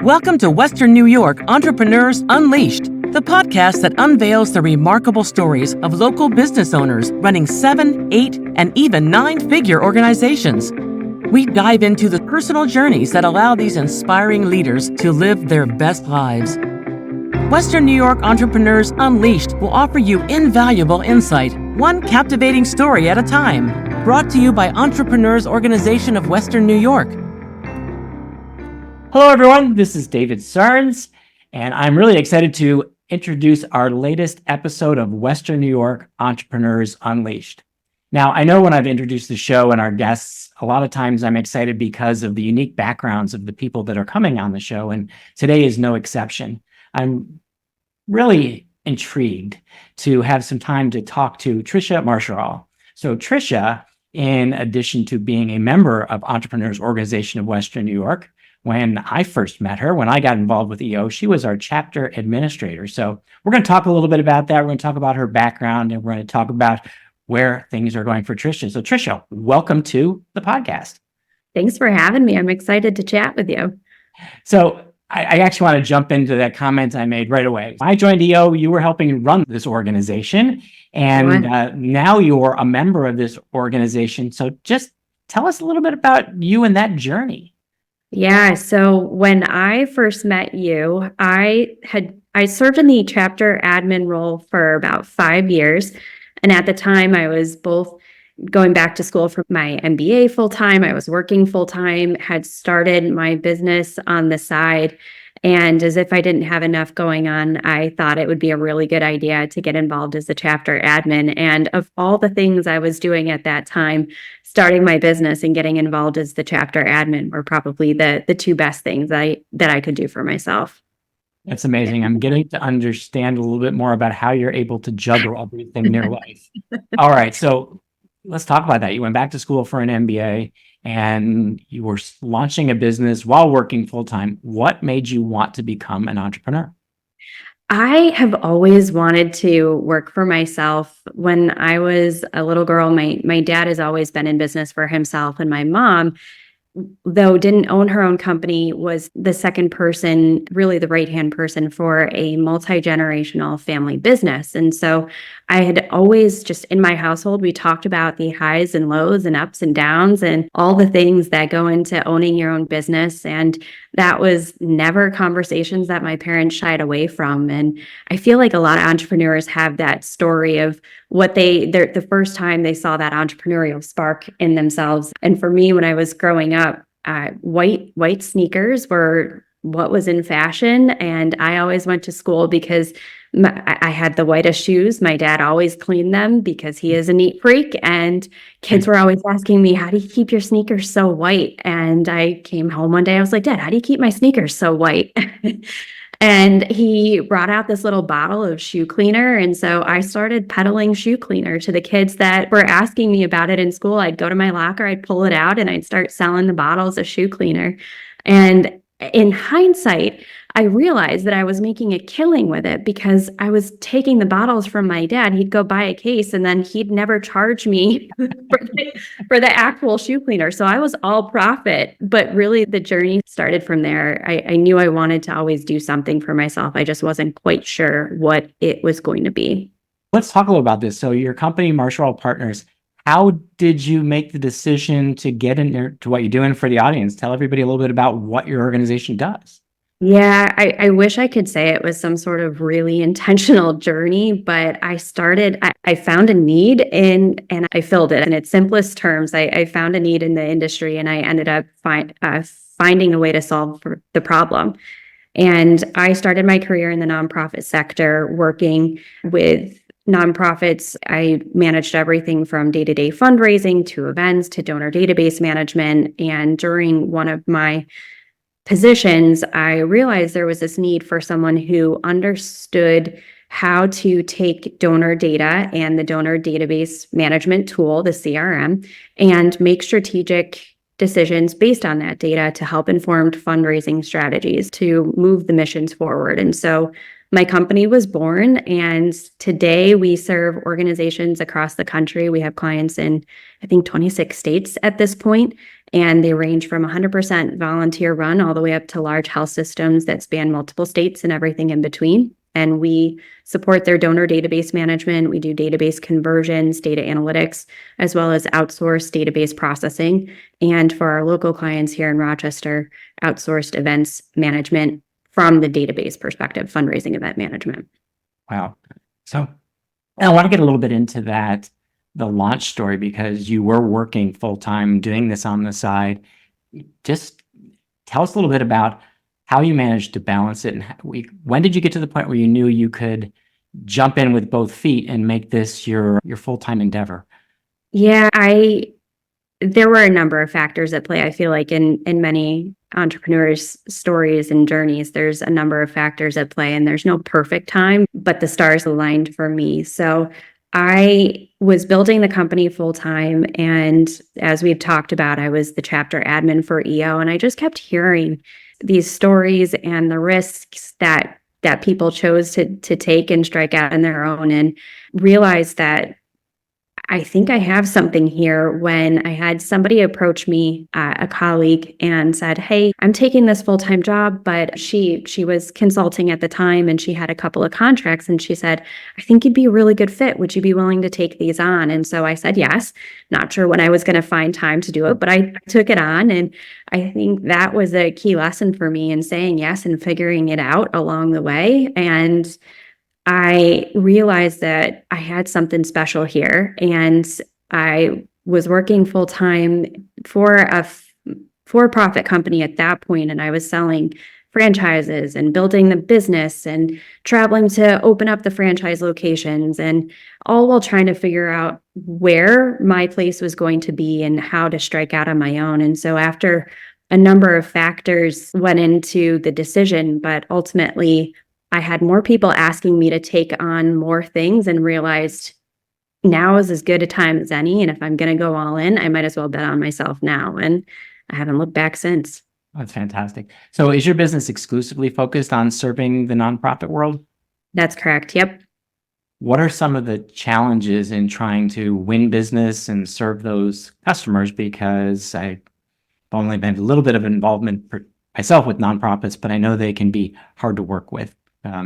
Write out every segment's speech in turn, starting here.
Welcome to Western New York Entrepreneurs Unleashed, the podcast that unveils the remarkable stories of local business owners running 7, 8, and even 9-figure organizations. We dive into the personal journeys that allow these inspiring leaders to live their best lives. Western New York Entrepreneurs Unleashed will offer you invaluable insight, one captivating story at a time. Brought to you by Entrepreneurs Organization of Western New York. Hello, everyone. This is David Sarnes, and I'm really excited to introduce our latest episode of Western New York Entrepreneurs Unleashed. Now, I know when I've introduced the show and our guests, a lot of times I'm excited because of the unique backgrounds of the people that are coming on the show, and today is no exception. I'm really intrigued to have some time to talk to Tricia Marsherall. So Tricia, in addition to being a member of Entrepreneurs Organization of Western New York, when I first met her, when I got involved with EO, she was our chapter administrator. So we're going to talk a little bit about that. We're going to talk about her background, and we're going to talk about where things are going for Tricia. So Tricia, welcome to the podcast. Thanks for having me. I'm excited to chat with you. So I actually want to jump into that comment I made right away. When I joined EO, you were helping run this organization, and now you're a member of this organization. So just tell us a little bit about you and that journey. Yeah, so when I first met you, I served in the chapter admin role for about 5 years. And at the time, I was both going back to school for my MBA full-time. I was working full-time, had started my business on the side. And as if I didn't have enough going on, I thought it would be a really good idea to get involved as the chapter admin. And of all the things I was doing at that time, starting my business and getting involved as the chapter admin were probably the two best things that I could do for myself. That's amazing. I'm getting to understand a little bit more about how you're able to juggle everything in your life. All right, so let's talk about that. You went back to school for an MBA and you were launching a business while working full-time. What made you want to become an entrepreneur? I have always wanted to work for myself. When I was a little girl, my dad has always been in business for himself, and my mom, though didn't own her own company, was the second person, really the right-hand person for a multi-generational family business. And so I had always, just in my household, we talked about the highs and lows and ups and downs and all the things that go into owning your own business. And that was never conversations that my parents shied away from. And I feel like a lot of entrepreneurs have that story of what the first time they saw that entrepreneurial spark in themselves. And for me, when I was growing up, white sneakers were what was in fashion. And I always went to school because I had the whitest shoes. My dad always cleaned them because he is a neat freak. And kids were always asking me, how do you keep your sneakers so white? And I came home one day, I was like, Dad, how do you keep my sneakers so white? And he brought out this little bottle of shoe cleaner. And so I started peddling shoe cleaner to the kids that were asking me about it in school. I'd go to my locker, I'd pull it out, and I'd start selling the bottles of shoe cleaner. And in hindsight, I realized that I was making a killing with it because I was taking the bottles from my dad. He'd go buy a case and then he'd never charge me for the actual shoe cleaner. So I was all profit, but really the journey started from there. I knew I wanted to always do something for myself. I just wasn't quite sure what it was going to be. Let's talk a little about this. So your company, Marsherall Partners, how did you make the decision to get in there to what you're doing for the audience? Tell everybody a little bit about what your organization does. Yeah, I wish I could say it was some sort of really intentional journey, but I found a need and I filled it. In its simplest terms, I found a need in the industry and I ended up finding a way to solve the problem. And I started my career in the nonprofit sector, working with nonprofits. I managed everything from day-to-day fundraising to events to donor database management. And during one of my positions, I realized there was this need for someone who understood how to take donor data and the donor database management tool, the CRM, and make strategic decisions based on that data to help inform fundraising strategies to move the missions forward. And so my company was born. And today we serve organizations across the country. We have clients in, I think, 26 states at this point, and they range from 100% volunteer run all the way up to large health systems that span multiple states and everything in between. And we support their donor database management. We do database conversions, data analytics, as well as outsourced database processing. And for our local clients here in Rochester, outsourced events management from the database perspective, fundraising event management. Wow. So I want to get a little bit into that, the launch story, because you were working full-time doing this on the side. Just tell us a little bit about how you managed to balance it, and when did you get to the point where you knew you could jump in with both feet and make this your full-time endeavor? Yeah, there were a number of factors at play. I feel like in many entrepreneurs' stories and journeys, there's a number of factors at play, and there's no perfect time, but the stars aligned for me. So I was building the company full time, and as we've talked about, I was the chapter admin for EO, and I just kept hearing these stories and the risks that people chose to take and strike out on their own, and realized that I think I have something here when I had somebody approach me, a colleague, and said, "Hey, I'm taking this full-time job," but she was consulting at the time, and she had a couple of contracts, and she said, "I think you'd be a really good fit. Would you be willing to take these on?" And so I said yes. Not sure when I was going to find time to do it, but I took it on, and I think that was a key lesson for me in saying yes and figuring it out along the way. And I realized that I had something special here, and I was working full time for a for-profit company at that point, and I was selling franchises and building the business and traveling to open up the franchise locations, and all while trying to figure out where my place was going to be and how to strike out on my own. And so after a number of factors went into the decision, but ultimately I had more people asking me to take on more things, and realized now is as good a time as any. And if I'm going to go all in, I might as well bet on myself now. And I haven't looked back since. That's fantastic. So is your business exclusively focused on serving the nonprofit world? That's correct. Yep. What are some of the challenges in trying to win business and serve those customers? Because I've only been a little bit of involvement myself with nonprofits, but I know they can be hard to work with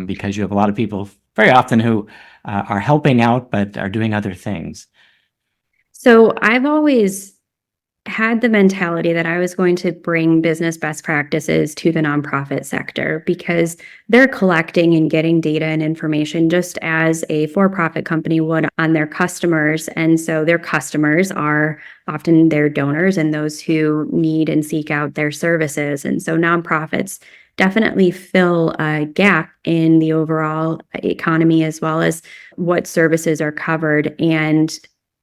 because you have a lot of people very often who are helping out, but are doing other things. So I've always had the mentality that I was going to bring business best practices to the nonprofit sector, because they're collecting and getting data and information just as a for-profit company would on their customers. And so their customers are often their donors and those who need and seek out their services. And so nonprofits definitely fill a gap in the overall economy, as well as what services are covered. And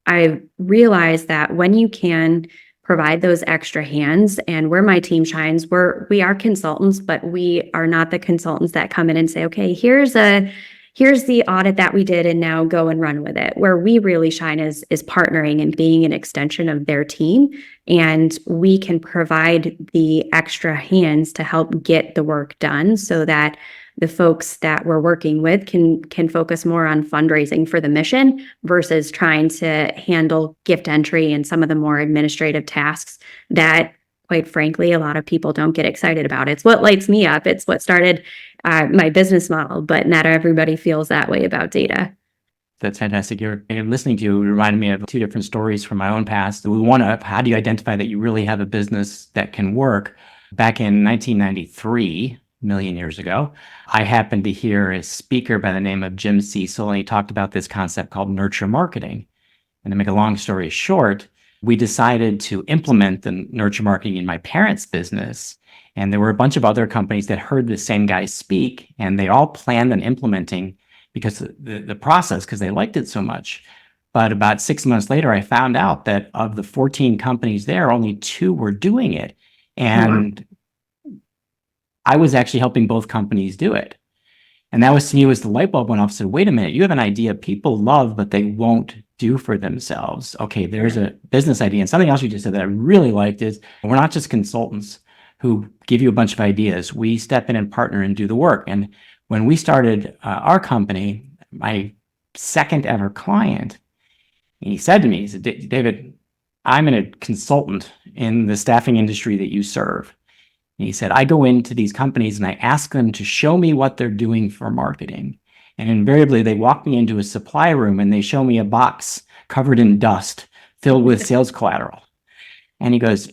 I realized that when you can provide those extra hands, and where my team shines, we are consultants, but we are not the consultants that come in and say, okay, here's the audit that we did, and now go and run with it. Where we really shine is partnering and being an extension of their team, and we can provide the extra hands to help get the work done, so that the folks that we're working with can focus more on fundraising for the mission versus trying to handle gift entry and some of the more administrative tasks that, quite frankly, a lot of people don't get excited about. It's what lights me up. It's what started my business model, but not everybody feels that way about data. That's fantastic. And listening to you reminded me of two different stories from my own past. One, how do you identify that you really have a business that can work? Back in 1993, a million years ago, I happened to hear a speaker by the name of Jim Cecil, and he talked about this concept called nurture marketing. And to make a long story short, we decided to implement the nurture marketing in my parents' business. And there were a bunch of other companies that heard the same guy speak, and they all planned on implementing because the process, because they liked it so much. But about 6 months later, I found out that of the 14 companies there, only 2 were doing it. And I was actually helping both companies do it. And that was, to me, was the light bulb went off. Said, wait a minute, you have an idea people love, but they won't do for themselves. Okay, there's a business idea. And something else you just said that I really liked is, we're not just consultants who give you a bunch of ideas. We step in and partner and do the work. And When we started our company, my second ever client, he said to me, he said, David, I'm a consultant in the staffing industry that you serve. And he said, I go into these companies and I ask them to show me what they're doing for marketing. And invariably, they walk me into a supply room and they show me a box covered in dust filled with sales collateral. And he goes,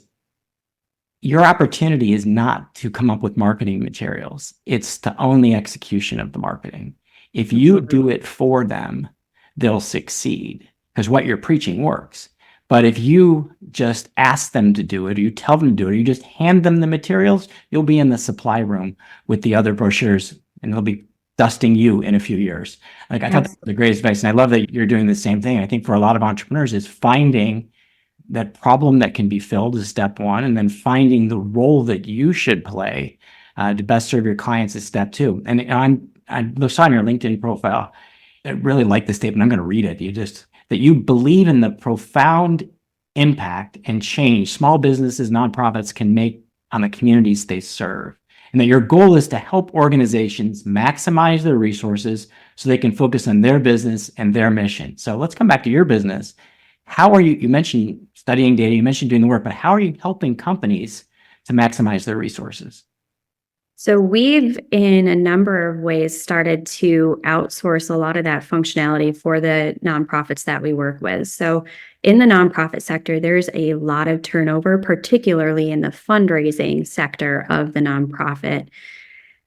your opportunity is not to come up with marketing materials. It's to own the execution of the marketing. If you do it for them, they'll succeed because what you're preaching works. But if you just ask them to do it, or you tell them to do it, or you just hand them the materials, you'll be in the supply room with the other brochures and they'll be dusting you in a few years. Like I thought that was the greatest advice. And I love that you're doing the same thing. I think for a lot of entrepreneurs is finding that problem that can be filled is step one. And then finding the role that you should play to best serve your clients is step two. And I saw on your LinkedIn profile, I really like the statement. I'm going to read it. That you believe in the profound impact and change small businesses, nonprofits can make on the communities they serve. And that your goal is to help organizations maximize their resources so they can focus on their business and their mission. So let's come back to your business. How are you mentioned studying data, you mentioned doing the work, but how are you helping companies to maximize their resources? So we've, in a number of ways, started to outsource a lot of that functionality for the nonprofits that we work with. So in the nonprofit sector, there's a lot of turnover, particularly in the fundraising sector of the nonprofit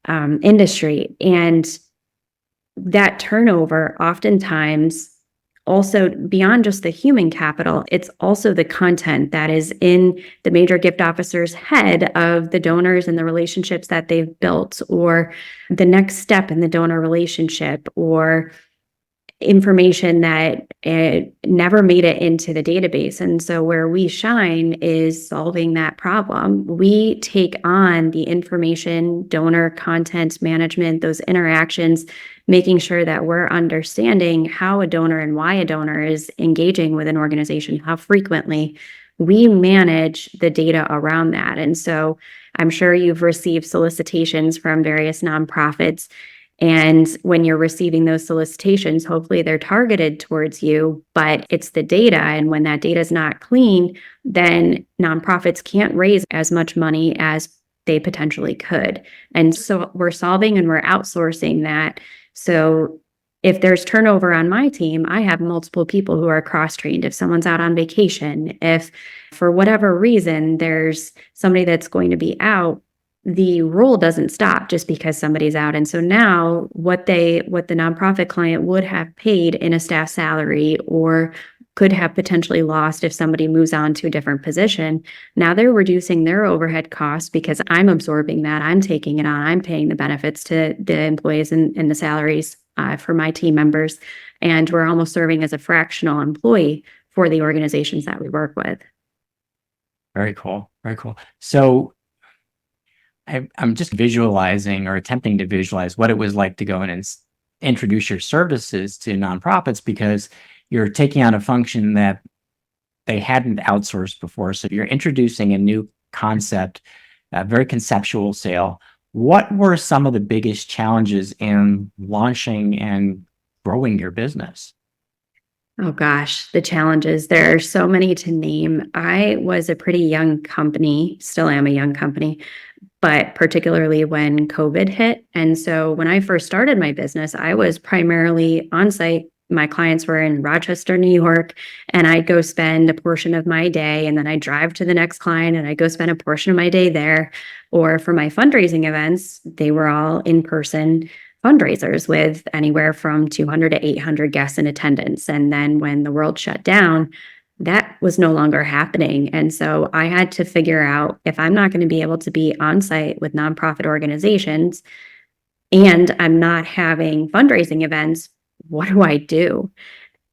industry. And that turnover oftentimes also, beyond just the human capital, it's also the content that is in the major gift officer's head of the donors and the relationships that they've built, or the next step in the donor relationship, or information that never made it into the database. And so where we shine is solving that problem. We take on the information, donor content management, those interactions, making sure that we're understanding how a donor and why a donor is engaging with an organization, how frequently. We manage the data around that. And so I'm sure you've received solicitations from various nonprofits. And when you're receiving those solicitations, hopefully they're targeted towards you, but it's the data. And when that data is not clean, then nonprofits can't raise as much money as they potentially could. And so we're solving and we're outsourcing that. So if there's turnover on my team, I have multiple people who are cross-trained. If someone's out on vacation, if for whatever reason there's somebody that's going to be out, the role doesn't stop just because somebody's out. And so now what the nonprofit client would have paid in a staff salary or could have potentially lost if somebody moves on to a different position, now they're reducing their overhead costs because I'm absorbing that, I'm taking it on, I'm paying the benefits to the employees and the salaries for my team members. And we're almost serving as a fractional employee for the organizations that we work with. Very cool. Very cool. So I'm just visualizing or attempting to visualize what it was like to go in and introduce your services to nonprofits, because you're taking on a function that they hadn't outsourced before. So you're introducing a new concept, a very conceptual sale. What were some of the biggest challenges in launching and growing your business? Oh gosh, the challenges. There are so many to name. I was a pretty young company, still am a young company, but particularly when COVID hit. And so when I first started my business, I was primarily on site. My clients were in Rochester, New York, and I'd go spend a portion of my day, and then I'd drive to the next client and I'd go spend a portion of my day there. Or for my fundraising events, they were all in-person fundraisers with anywhere from 200 to 800 guests in attendance. And then when the world shut down, that was no longer happening. And so I had to figure out, if I'm not going to be able to be on site with nonprofit organizations and I'm not having fundraising events, what do I do?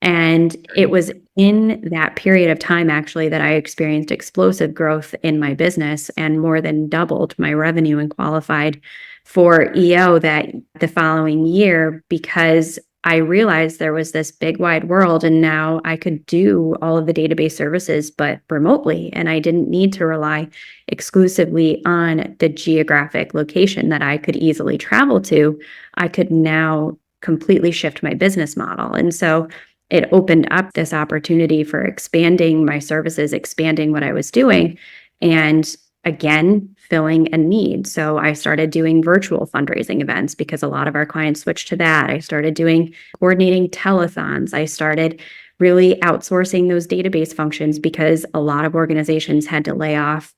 And it was in that period of time, actually, that I experienced explosive growth in my business and more than doubled my revenue and qualified for EO that the following year, because I realized there was this big wide world, and now I could do all of the database services, but remotely. And I didn't need to rely exclusively on the geographic location that I could easily travel to. I could now completely shift my business model. And so it opened up this opportunity for expanding my services, expanding what I was doing, and again, filling a need. So I started doing virtual fundraising events because a lot of our clients switched to that. I started doing coordinating telethons. I started really outsourcing those database functions because a lot of organizations had to lay off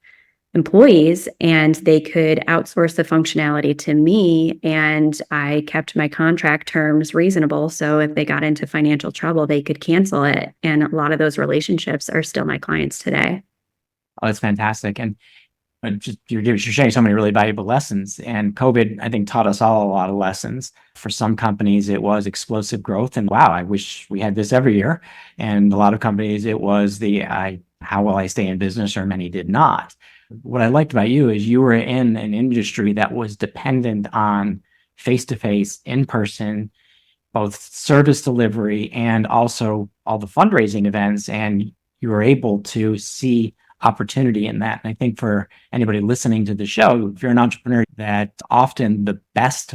employees and they could outsource the functionality to me. And I kept my contract terms reasonable. So if they got into financial trouble, they could cancel it. And a lot of those relationships are still my clients today. Oh, that's fantastic. And you're sharing so many really valuable lessons. And COVID, I think, taught us all a lot of lessons. For some companies, it was explosive growth. And wow, I wish we had this every year. And a lot of companies, it was how will I stay in business, or many did not. What I liked about you is you were in an industry that was dependent on face-to-face, in-person, both service delivery and also all the fundraising events. And you were able to see opportunity in that. And I think for anybody listening to the show, if you're an entrepreneur, that often the best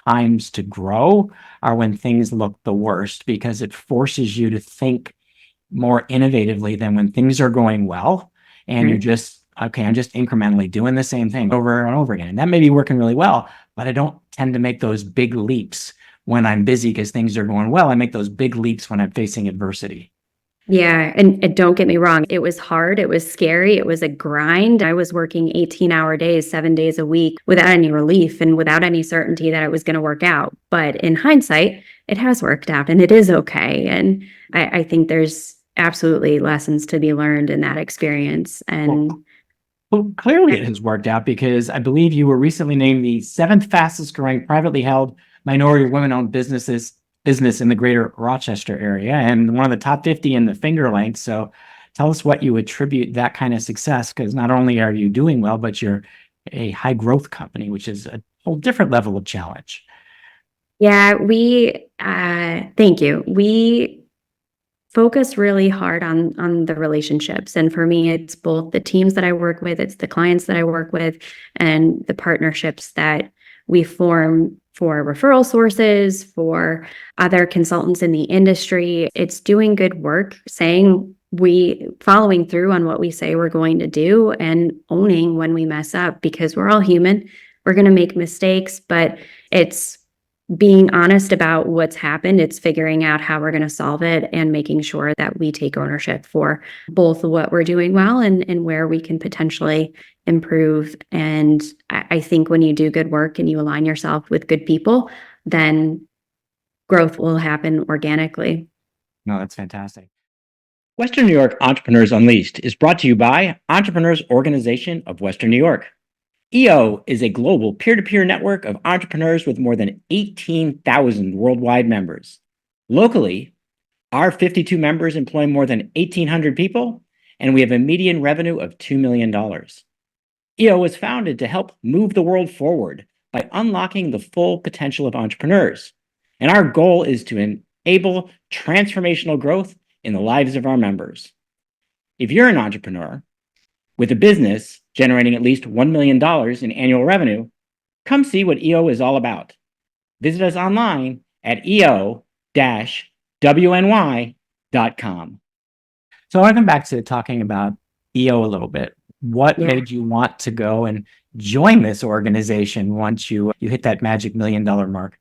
times to grow are when things look the worst, because it forces you to think more innovatively than when things are going well. And you're just, okay, I'm just incrementally doing the same thing over and over again. And that may be working really well, but I don't tend to make those big leaps when I'm busy because things are going well. I make those big leaps when I'm facing adversity. Yeah. And don't get me wrong. It was hard. It was scary. It was a grind. I was working 18-hour days, 7 days a week without any relief and without any certainty that it was going to work out. But in hindsight, it has worked out and it is okay. And I think there's absolutely lessons to be learned in that experience. And well, clearly it has worked out, because I believe you were recently named the 7th fastest growing privately held minority women-owned business in the greater Rochester area, and one of the top 50 in the Finger Lakes. So tell us what you attribute that kind of success, because not only are you doing well, but you're a high growth company, which is a whole different level of challenge. yeah, thank you. We focus really hard on the relationships. And for me, it's both the teams that I work with, it's the clients that I work with, and the partnerships that we form for referral sources, for other consultants in the industry. It's doing good work, following through on what we say we're going to do, and owning when we mess up, because we're all human. We're going to make mistakes, but it's being honest about what's happened. It's figuring out how we're going to solve it and making sure that we take ownership for both what we're doing well and where we can potentially improve. And I think when you do good work and you align yourself with good people, then growth will happen organically. No, that's fantastic. Western New York Entrepreneurs Unleashed is brought to you by Entrepreneurs Organization of Western New York. EO is a global peer-to-peer network of entrepreneurs with more than 18,000 worldwide members. Locally, our 52 members employ more than 1,800 people, and we have a median revenue of $2 million. EO was founded to help move the world forward by unlocking the full potential of entrepreneurs. And our goal is to enable transformational growth in the lives of our members. If you're an entrepreneur with a business generating at least $1 million in annual revenue, come see what EO is all about. Visit us online at eo-wny.com. So I want to come back to talking about EO a little bit. What made you want to go and join this organization once you hit that magic $1 million mark?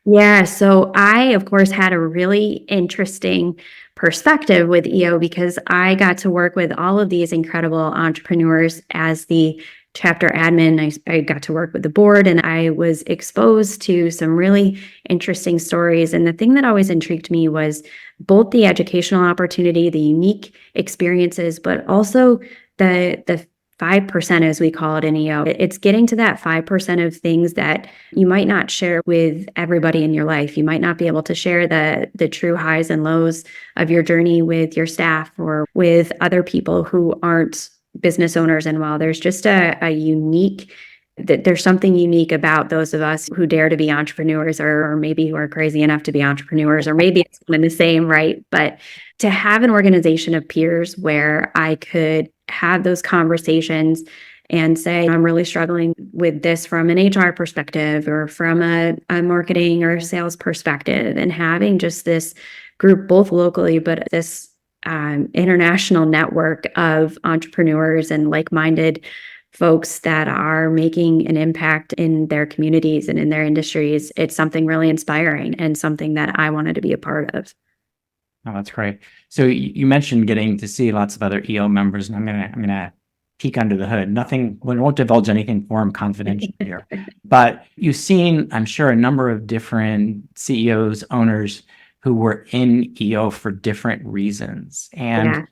Yeah, so I, of course, had a really interesting perspective with EO because I got to work with all of these incredible entrepreneurs as the chapter admin. I got to work with the board, and I was exposed to some really interesting stories. And the thing that always intrigued me was both the educational opportunity, the unique experiences, but also the 5%, as we call it in EO. It's getting to that 5% of things that you might not share with everybody in your life. You might not be able to share the true highs and lows of your journey with your staff or with other people who aren't business owners. And while there's just a unique There's something unique about those of us who dare to be entrepreneurs, or maybe who are crazy enough to be entrepreneurs, or maybe it's one and the same, right? But to have an organization of peers where I could have those conversations and say, I'm really struggling with this from an HR perspective or from a marketing or sales perspective, and having just this group, both locally, but this international network of entrepreneurs and like-minded folks that are making an impact in their communities and in their industries. It's something really inspiring and something that I wanted to be a part of. Oh, that's great. So you mentioned getting to see lots of other EO members, and I'm gonna peek under the hood. Nothing, we won't divulge anything forum confidential here. But you've seen, I'm sure, a number of different CEOs, owners who were in EO for different reasons. And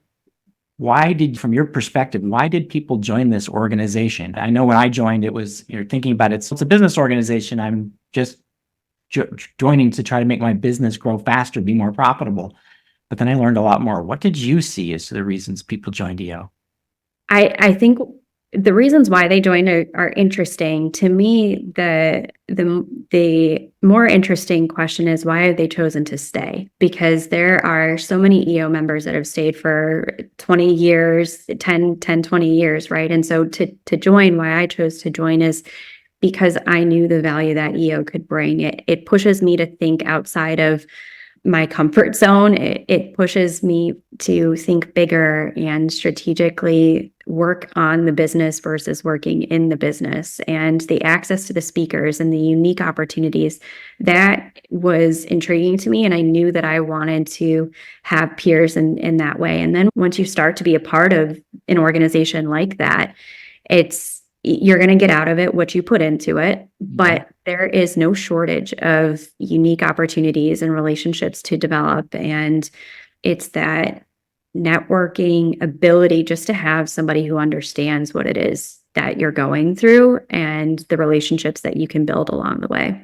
from your perspective, why did people join this organization? I know when I joined, you're thinking about it, so it's a business organization. I'm just joining to try to make my business grow faster, be more profitable. But then I learned a lot more. What did you see as the reasons people joined EO? I think the reasons why they joined are interesting. To me, the more interesting question is, why have they chosen to stay? Because there are so many EO members that have stayed for 20 years, 10, 20 years, right? And so to join, why I chose to join is because I knew the value that EO could bring. It pushes me to think outside of my comfort zone. It pushes me to think bigger and strategically work on the business versus working in the business. And the access to the speakers and the unique opportunities, that was intriguing to me. And I knew that I wanted to have peers in that way. And then once you start to be a part of an organization like that, you're going to get out of it what you put into it, but there is no shortage of unique opportunities and relationships to develop. And it's that networking ability just to have somebody who understands what it is that you're going through and the relationships that you can build along the way.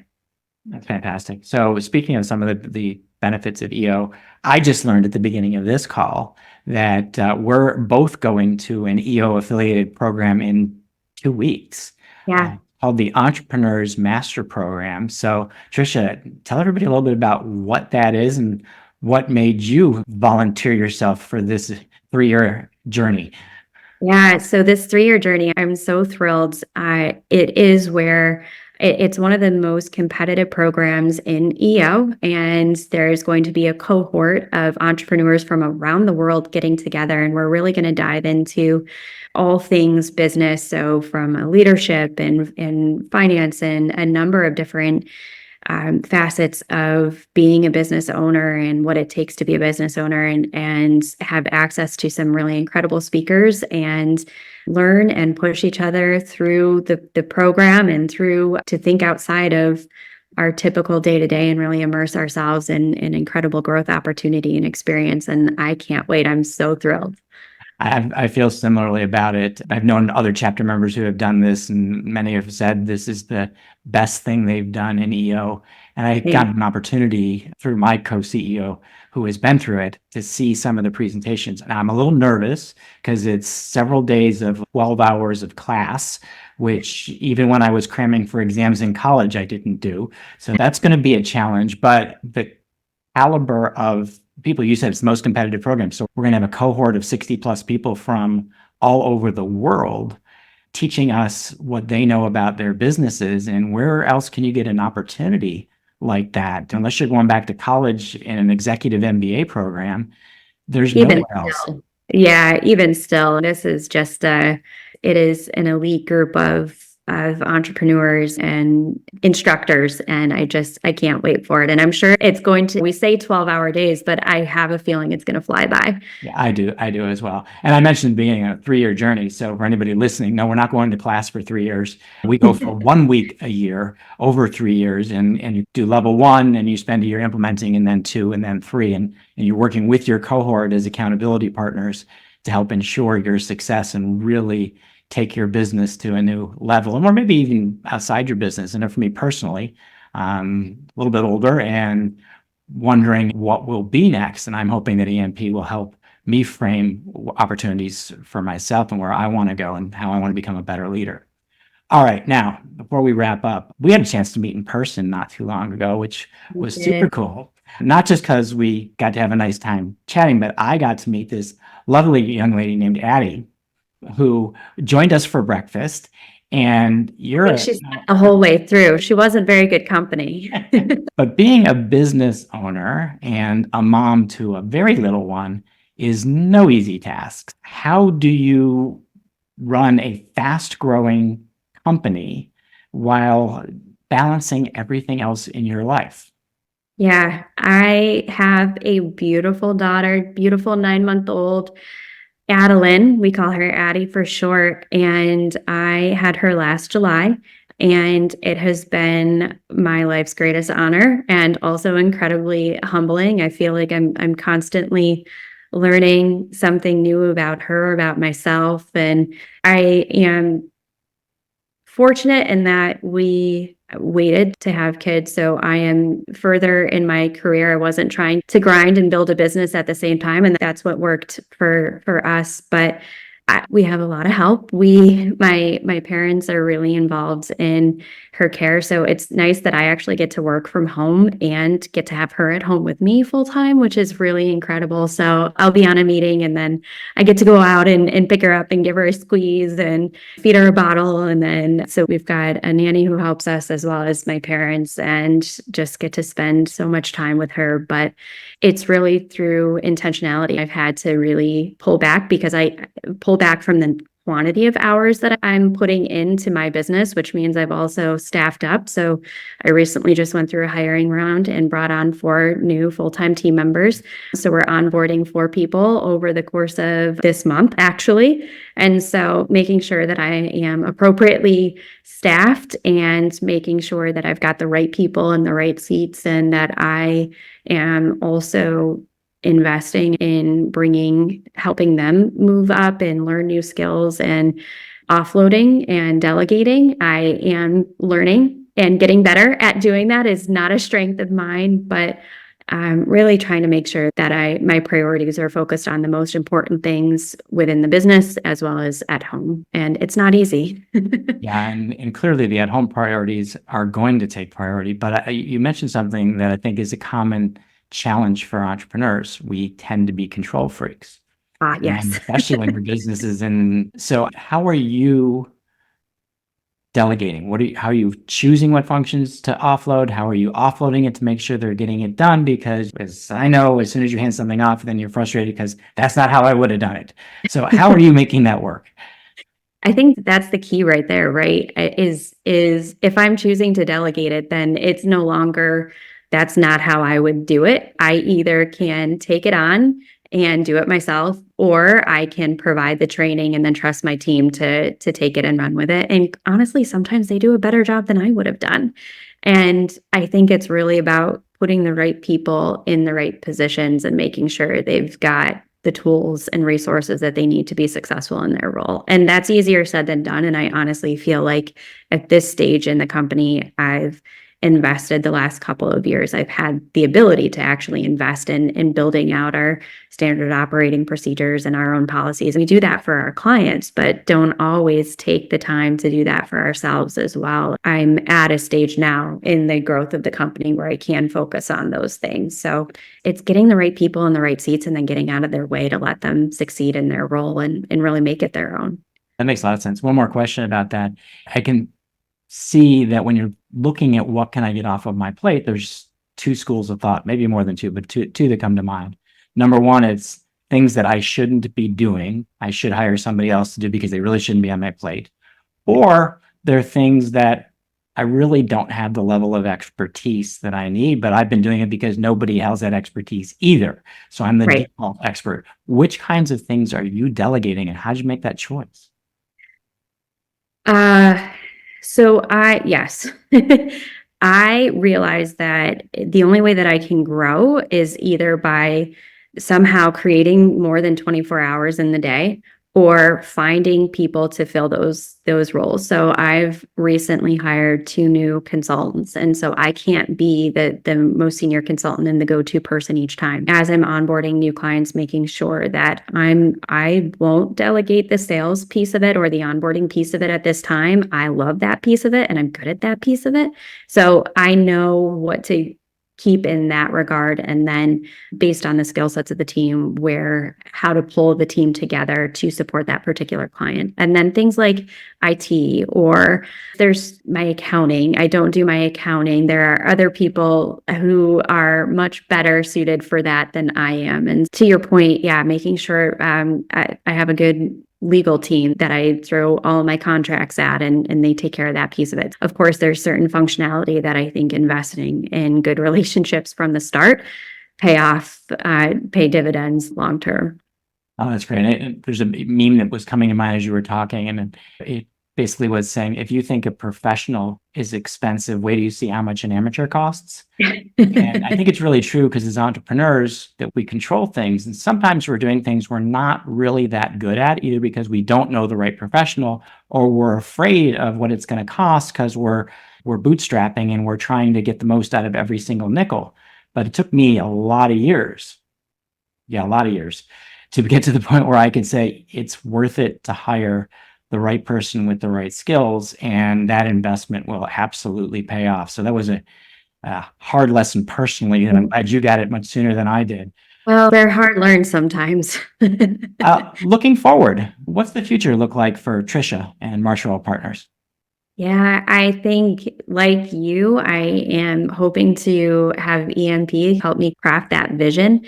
That's fantastic. So speaking of some of the benefits of EO, I just learned at the beginning of this call that we're both going to an EO affiliated program in 2 weeks. Yeah. Called the Entrepreneurs Master Program. So Tricia, tell everybody a little bit about what that is and what made you volunteer yourself for this 3-year journey. Yeah, so this 3-year journey, I'm so thrilled. It is where it's one of the most competitive programs in EO, and there's going to be a cohort of entrepreneurs from around the world getting together, and we're really going to dive into all things business. So from leadership and finance and a number of different facets of being a business owner and what it takes to be a business owner, and have access to some really incredible speakers and learn and push each other through the program and through to think outside of our typical day-to-day and really immerse ourselves in an incredible growth opportunity and experience. And I can't wait. I'm so thrilled. I feel similarly about it. I've known other chapter members who have done this, and many have said this is the best thing they've done in EO. And I got an opportunity through my co-CEO who has been through it to see some of the presentations. And I'm a little nervous because it's several days of 12 hours of class, which even when I was cramming for exams in college, I didn't do. So that's going to be a challenge. But the caliber of people, you said it's the most competitive program. So we're going to have a cohort of 60 plus people from all over the world teaching us what they know about their businesses. And where else can you get an opportunity like that? Unless you're going back to college in an executive MBA program, there's nowhere else. Yeah, even still, this is just it is an elite group of entrepreneurs and instructors. And I can't wait for it. And I'm sure we say 12-hour days, but I have a feeling it's going to fly by. Yeah, I do as well. And I mentioned being a 3-year journey. So for anybody listening, no, we're not going to class for 3 years. We go for 1 week a year over 3 years, and you do level 1 and you spend a year implementing, and then 2 and then 3. And you're working with your cohort as accountability partners to help ensure your success and really take your business to a new level, or maybe even outside your business. And for me personally, I'm a little bit older and wondering what will be next. And I'm hoping that EMP will help me frame opportunities for myself and where I want to go and how I want to become a better leader. All right. Now, before we wrap up, we had a chance to meet in person not too long ago, which was super cool. Not just because we got to have a nice time chatting, but I got to meet this lovely young lady named Addie who joined us for breakfast. And I think she sat the whole way through. She wasn't very good company. but being a business owner and a mom to a very little one is no easy task. How do you run a fast growing company while balancing everything else in your life? Yeah, I have a beautiful daughter, beautiful 9-month-old Adeline. We call her Addie for short. And I had her last July. And it has been my life's greatest honor and also incredibly humbling. I feel like I'm constantly learning something new about her, about myself. And I am fortunate in that we waited to have kids. So I am further in my career. I wasn't trying to grind and build a business at the same time. And that's what worked for us. But we have a lot of help. My parents are really involved in her care. So it's nice that I actually get to work from home and get to have her at home with me full time, which is really incredible. So I'll be on a meeting and then I get to go out and pick her up and give her a squeeze and feed her a bottle. And then, so we've got a nanny who helps us as well as my parents and just get to spend so much time with her. But it's really through intentionality. I've had to really pull back because I pull back from the quantity of hours that I'm putting into my business, which means I've also staffed up. So I recently just went through a hiring round and brought on 4 new full-time team members. So we're onboarding 4 people over the course of this month, actually. And so making sure that I am appropriately staffed and making sure that I've got the right people in the right seats and that I am also investing in helping them move up and learn new skills and offloading and delegating. I am learning and getting better at doing that is not a strength of mine, but I'm really trying to make sure that my priorities are focused on the most important things within the business as well as at home. And it's not easy. Yeah, and clearly the at-home priorities are going to take priority. But you mentioned something that I think is a common challenge for entrepreneurs. We tend to be control freaks. Yes. And especially when your business is in. So how are you delegating? How are you choosing what functions to offload? How are you offloading it to make sure they're getting it done? Because as I know, as soon as you hand something off, then you're frustrated because that's not how I would have done it. So how are you making that work? I think that's the key right there, right? Is if I'm choosing to delegate it, then it's no longer, that's not how I would do it. I either can take it on and do it myself, or I can provide the training and then trust my team to take it and run with it. And honestly, sometimes they do a better job than I would have done. And I think it's really about putting the right people in the right positions and making sure they've got the tools and resources that they need to be successful in their role. And that's easier said than done. And I honestly feel like at this stage in the company, I've invested the last couple of years. I've had the ability to actually invest in building out our standard operating procedures and our own policies. We do that for our clients, but don't always take the time to do that for ourselves as well. I'm at a stage now in the growth of the company where I can focus on those things. So it's getting the right people in the right seats and then getting out of their way to let them succeed in their role and really make it their own. That makes a lot of sense. One more question about that. I can see that when you're looking at what can I get off of my plate, there's 2 schools of thought, maybe more than 2, but two that come to mind. Number one, it's things that I shouldn't be doing. I should hire somebody else to do because they really shouldn't be on my plate. Or there are things that I really don't have the level of expertise that I need, but I've been doing it because nobody has that expertise either. So I'm the default expert. Which kinds of things are you delegating and how did you make that choice? Yes, I realized that the only way that I can grow is either by somehow creating more than 24 hours in the day or finding people to fill those roles. So I've recently hired 2 new consultants. And so I can't be the most senior consultant and the go-to person each time. As I'm onboarding new clients, making sure that I won't delegate the sales piece of it or the onboarding piece of it at this time. I love that piece of it and I'm good at that piece of it. So I know what to keep in that regard, and then based on the skill sets of the team, how to pull the team together to support that particular client. And then things like IT, or there's my accounting. I don't do my accounting. There are other people who are much better suited for that than I am. And to your point, yeah, making sure I have a good legal team that I throw all my contracts at, and they take care of that piece of it. Of course, there's certain functionality that I think investing in good relationships from the start pay dividends long term. Oh, that's great. There's a meme that was coming to mind as you were talking, and it basically was saying, if you think a professional is expensive, wait till you see how much an amateur costs. And I think it's really true, because as entrepreneurs that we control things, and sometimes we're doing things we're not really that good at, either because we don't know the right professional or we're afraid of what it's going to cost because we're bootstrapping and we're trying to get the most out of every single nickel. But it took me a lot of years to get to the point where I could say it's worth it to hire the right person with the right skills, and that investment will absolutely pay off. So that was a hard lesson personally, and I'm glad you got it much sooner than I did. Well, they're hard learned sometimes. Looking forward, what's the future look like for Tricia and Marsherall Partners? Yeah, I think like you, I am hoping to have EMP help me craft that vision.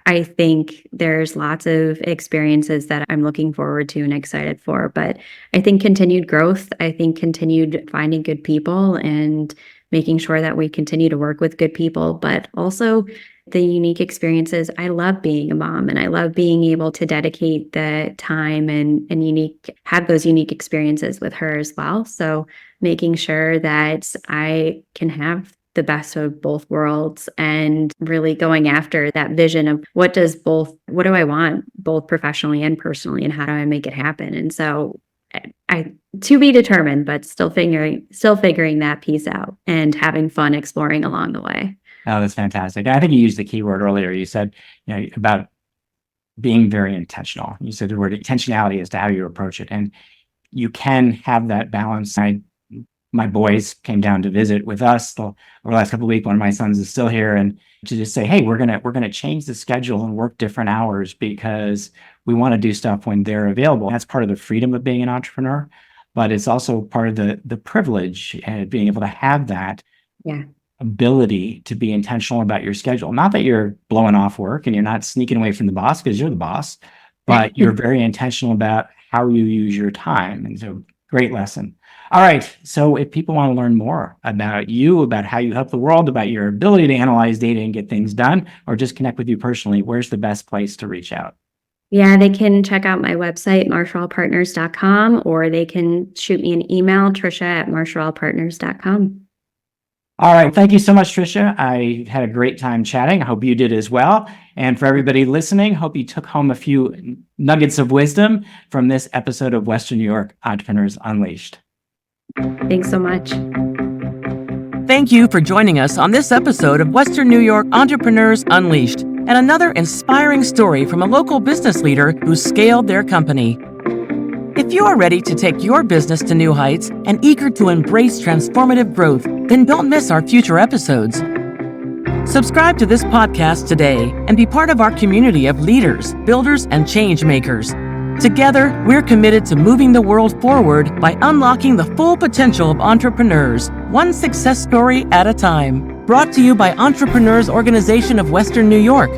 I think there's lots of experiences that I'm looking forward to and excited for, but I think continued growth, I think continued finding good people and making sure that we continue to work with good people, but also the unique experiences. I love being a mom, and I love being able to dedicate the time and have those unique experiences with her as well. So making sure that I can have the best of both worlds and really going after that vision of what do I want both professionally and personally, and how do I make it happen? And so I to be determined, but still figuring that piece out and having fun exploring along the way. Oh, that's fantastic. I think you used the key word earlier. You said, about being very intentional. You said the word intentionality as to how you approach it. And you can have that balance. My boys came down to visit with us over the last couple of weeks. One of my sons is still here, and to just say, hey, we're gonna change the schedule and work different hours because we want to do stuff when they're available. That's part of the freedom of being an entrepreneur, but it's also part of the privilege and being able to have that ability to be intentional about your schedule. Not that you're blowing off work and you're not sneaking away from the boss because you're the boss, but you're very intentional about how you use your time. And so, great lesson. All right. So if people want to learn more about you, about how you help the world, about your ability to analyze data and get things done, or just connect with you personally, where's the best place to reach out? Yeah, they can check out my website, marsherallpartners.com, or they can shoot me an email, tricia@marsherallpartners.com. All right. Thank you so much, Tricia. I had a great time chatting. I hope you did as well. And for everybody listening, hope you took home a few nuggets of wisdom from this episode of Western New York Entrepreneurs Unleashed. Thanks so much. Thank you for joining us on this episode of Western New York Entrepreneurs Unleashed, and another inspiring story from a local business leader who scaled their company. If you are ready to take your business to new heights and eager to embrace transformative growth, then don't miss our future episodes. Subscribe to this podcast today and be part of our community of leaders, builders, and change makers. Together, we're committed to moving the world forward by unlocking the full potential of entrepreneurs, one success story at a time. Brought to you by Entrepreneurs Organization of Western New York.